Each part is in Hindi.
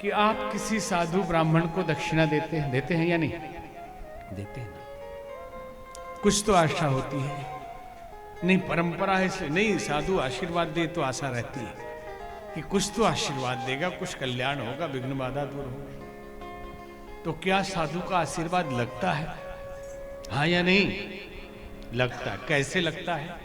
कि आप किसी साधु ब्राह्मण को दक्षिणा देते हैं या नहीं देते हैं ना? कुछ तो आशा होती है, नहीं परंपरा है इसलिए नहीं, साधु आशीर्वाद दे तो आशा रहती है कि कुछ तो आशीर्वाद देगा, कुछ कल्याण होगा, विघ्न बाधा दूर होगी। तो क्या साधु का आशीर्वाद लगता है? हाँ या नहीं लगता है? कैसे लगता है?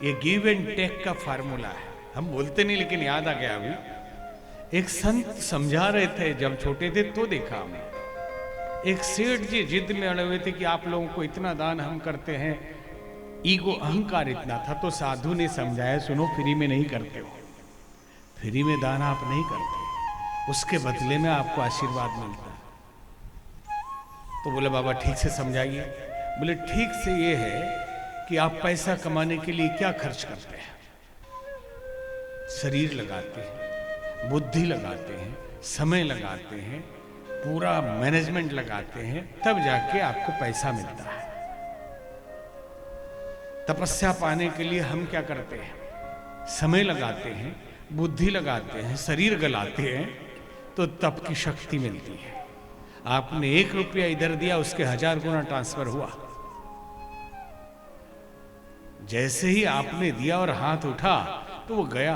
ये गिव एंड टेक का फार्मूला है। हम बोलते नहीं लेकिन याद आ गया अभी। एक संत समझा रहे थे, जब छोटे थे तो देखा हमने। एक सेठ जी जिद में अड़े हुए थे कि आप लोगों को इतना दान हम करते हैं, ईगो अहंकार इतना था। तो साधु ने समझाया, सुनो फ्री में नहीं करते हो, फ्री में दान आप नहीं करते, उसके बदले में आपको आशीर्वाद मिलता है। तो बोले बाबा ठीक से समझाइए। बोले ठीक से ये है कि आप पैसा कमाने के लिए क्या खर्च करते हैं? शरीर लगाते हैं, बुद्धि लगाते हैं, समय लगाते हैं, पूरा मैनेजमेंट लगाते हैं, तब जाके आपको पैसा मिलता है। तपस्या पाने के लिए हम क्या करते हैं? समय लगाते हैं, बुद्धि लगाते हैं, शरीर गलाते हैं, तो तप की शक्ति मिलती है। आपने 1 रुपया इधर दिया, उसके 1000 गुना ट्रांसफर हुआ। जैसे ही आपने दिया और हाथ उठा तो वो गया।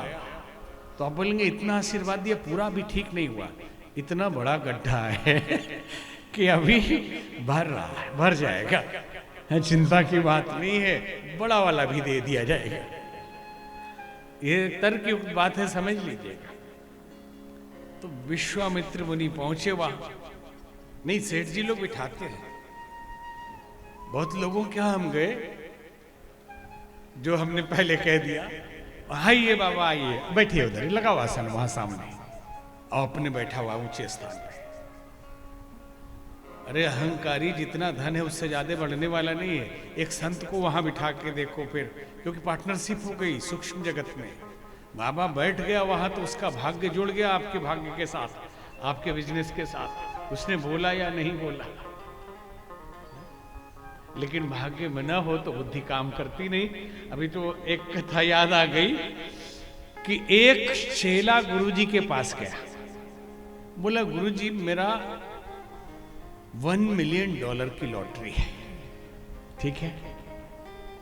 तो आप बोलेंगे इतना आशीर्वाद दिया, पूरा भी ठीक नहीं हुआ, इतना बड़ा गड्ढा है कि अभी भर रहा है, भर जाएगा, चिंता की बात नहीं है, बड़ा वाला भी दे दिया जाएगा। ये तर्क की बात है, समझ लीजिएगा। तो विश्वामित्र मुनि पहुंचे वहां। नहीं, सेठ जी लोग बिठाते हैं। बहुत लोगों क्या हम गए जो हमने पहले कह दिया, आइए बाबा आइए, बैठिए उधर लगाओ आसन वहां सामने, और अपने बैठा हुआ ऊंचे स्थान पे। अरे अहंकारी जितना धन है उससे ज्यादा बढ़ने वाला नहीं है। एक संत को वहां बिठा के देखो फिर, क्योंकि पार्टनरशिप हो गई सूक्ष्म जगत में। बाबा बैठ गया वहां तो उसका भाग्य जुड़ गया आपके भाग्य के साथ, आपके बिजनेस के साथ। उसने बोला या नहीं बोला, लेकिन भाग्य में न हो तो बुद्धि काम करती नहीं। अभी तो एक कथा याद आ गई कि एक चेला गुरुजी के पास गया, बोला गुरुजी मेरा $1 मिलियन की लॉटरी है, ठीक है,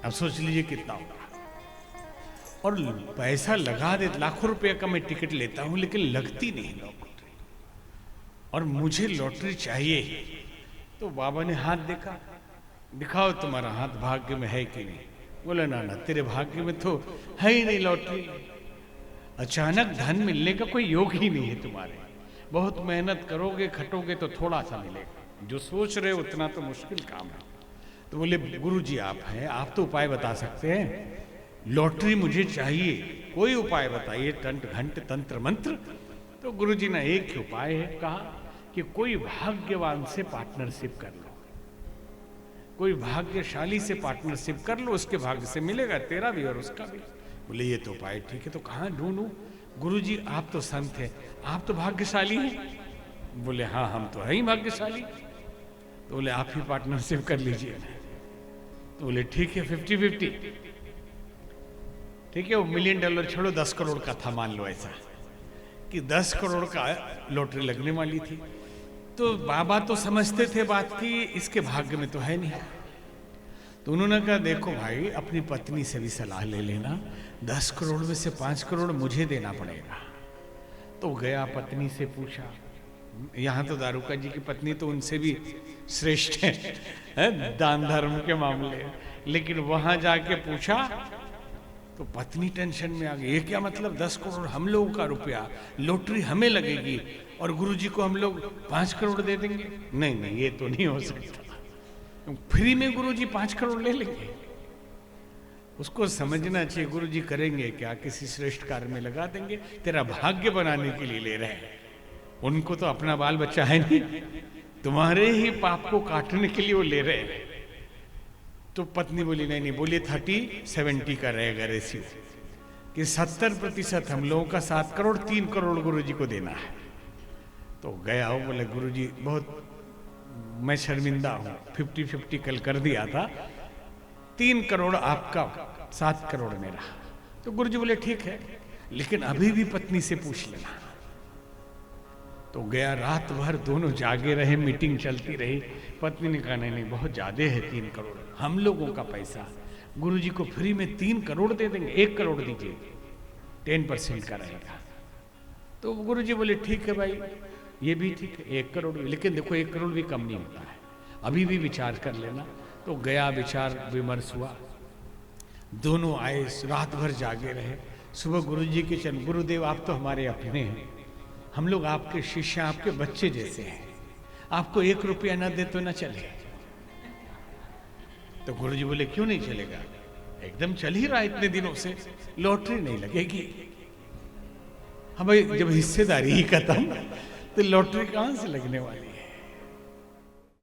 अब सोच लीजिए कितना होगा। और पैसा लगा दे, लाखों रुपए का मैं टिकट लेता हूं लेकिन लगती नहीं लॉटरी, और मुझे लॉटरी चाहिए। तो बाबा ने हाथ देखा, दिखाओ तुम्हारा हाथ भाग्य में है कि नहीं। बोले ना ना, तेरे भाग्य में तो है ही नहीं लॉटरी। अचानक धन मिलने का कोई योग ही नहीं है तुम्हारे। बहुत मेहनत करोगे खटोगे तो थोड़ा सा मिलेगा, जो सोच रहे हो उतना तो मुश्किल काम है। तो बोले गुरुजी आप हैं, आप तो उपाय बता सकते हैं, लॉटरी मुझे चाहिए, कोई उपाय बताइए, टंट घंट तंत्र मंत्र। तो गुरुजी ने एक ही उपाय है कहा कि कोई भाग्यवान से पार्टनरशिप कर लो, कोई भाग्यशाली से पार्टनरशिप कर लो, उसके भाग्य से मिलेगा, तेरा भी और उसका भी। बोले ये तो उपाय ठीक है, तो कहाँ ढूंढूं? गुरुजी आप तो संत हैं, आप तो भाग्यशाली हैं। बोले हाँ हम तो है ही भाग्यशाली। तो बोले आप ही पार्टनरशिप कर लीजिए। तो बोले ठीक है 50-50, ठीक है। वो $1 मिलियन छोड़ो, 10 करोड़ का था, मान लो ऐसा कि 10 करोड़ का लॉटरी लगने वाली थी। तो बाबा तो समझते थे बात की, इसके भाग्य में तो है नहीं। तो उन्होंने कहा देखो भाई, अपनी पत्नी से भी सलाह ले लेना, 10 करोड़ में से 5 करोड़ मुझे देना पड़ेगा। तो गया पत्नी से पूछा, यहाँ तो दारूका जी की पत्नी तो उनसे भी श्रेष्ठ है दान धर्म के मामले, लेकिन वहां जाके पूछा तो पत्नी टेंशन में आ गई। ये क्या मतलब 10 करोड़ हम लोगों का रुपया, लॉटरी हमें लगेगी और गुरुजी को हम लोग 5 करोड़ दे देंगे? नहीं नहीं, ये तो नहीं हो सकता, फ्री में गुरुजी 5 करोड़ ले लेंगे। उसको समझना चाहिए गुरुजी करेंगे क्या, किसी श्रेष्ठ कार्य में लगा देंगे, तेरा भाग्य बनाने के लिए ले रहे हैं। उनको तो अपना बाल बच्चा है नहीं, तुम्हारे ही पाप को काटने के लिए वो ले रहे हैं। तो पत्नी बोली नहीं नहीं, बोलिए 30-70 का रहेगा रेशियो, कि 70% हम लोगों का 7 करोड़, 3 करोड़ गुरुजी को देना है। तो गया हो, बोले गुरुजी बहुत मैं शर्मिंदा हूं, 50-50 कल कर दिया था, 3 करोड़ आपका, 7 करोड़ मेरा। तो गुरुजी बोले ठीक है, लेकिन अभी भी पत्नी से पूछ लेना। तो गया, रात भर दोनों जागे रहे, मीटिंग चलती रही। पत्नी ने कहा नहीं नहीं बहुत ज्यादा है 3 करोड़, हम लोगों का पैसा, गुरुजी को फ्री में 3 करोड़ दे देंगे, 1 करोड़ दीजिए, 10% का रहेगा। तो गुरुजी बोले ठीक है भाई, ये भी ठीक है 1 करोड़, लेकिन देखो 1 करोड़ भी कम नहीं होता है, अभी भी विचार कर लेना। तो गया, विचार विमर्श हुआ, दोनों आए, रात भर जागे रहे। सुबह गुरुजी के चरण, गुरुदेव आप तो हमारे अपने हैं, हम लोग आपके शिष्य, आपके बच्चे जैसे हैं, आपको 1 रुपया ना दे तो ना चले। तो गुरुजी बोले क्यों नहीं चलेगा, एकदम चल ही रहा है इतने दिनों से, लॉटरी नहीं लगेगी। हाँ भाई, जब हिस्सेदारी ही खत्म तो लॉटरी कहां से लगने वाली।